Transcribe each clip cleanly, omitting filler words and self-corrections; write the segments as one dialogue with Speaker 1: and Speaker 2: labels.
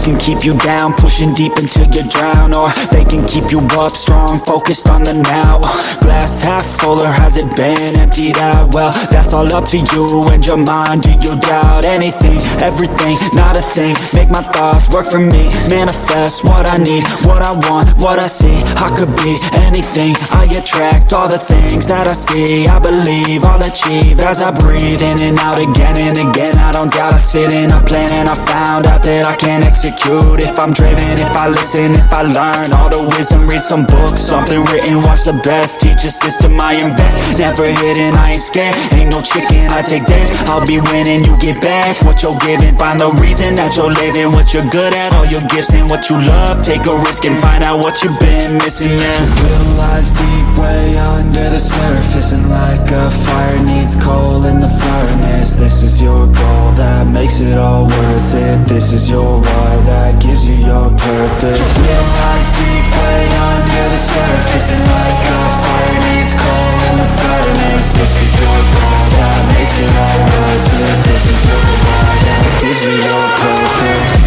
Speaker 1: can keep you down, pushing deep until you drown, or they can keep you up strong, focused on the now. Glass half full, or has it been emptied out? Well, that's all up to you and your mind. Do you doubt anything, everything, not a thing? Make my thoughts work for me, manifest what I need, what I want, what I see. I could be anything, I attract all the things that I see. I believe I'll achieve as I breathe in and out again and again. I don't doubt, I sit and I plan, and I found out that I can execute if I'm driven, if I listen, if I learn all the wisdom. Read some books, something written, watch the best, teach a system I invest. Never hidden, I ain't scared, ain't no chicken, I take dares. I'll be winning, you get back what you're giving. Find the reason that you're living, what you're good at, all your gifts and what you love. Take a risk and find out what you've been missing, yeah.
Speaker 2: Little lies deep way under the surface, and like a fire needs coal in the furnace. This is your goal that makes it all worth it. This is your why that gives you your purpose. Little lies deep way under the surface, and like a fire needs coal in the furnace. This is your goal that makes it all worth it. This is your why that gives you your purpose.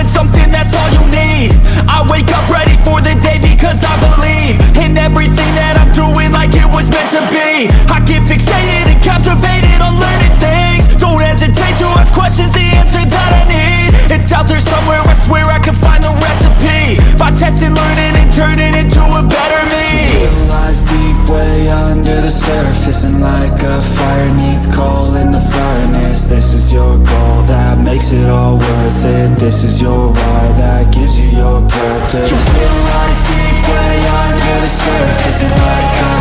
Speaker 1: Something, that's all you need. I wake up ready for the day because I believe in everything that I'm doing like it was meant to be. I get fixated and captivated on learning things. Don't hesitate to ask questions, the answer that I need. It's out there somewhere, I swear I can find the recipe. By testing, learning, and turning into a better me.
Speaker 2: Little lies deep way under the surface, and like a fire needs coal in the furnace. This is your goal that makes it all worth it. This is your why that gives you your purpose. Little lies deep way under the surface, and like a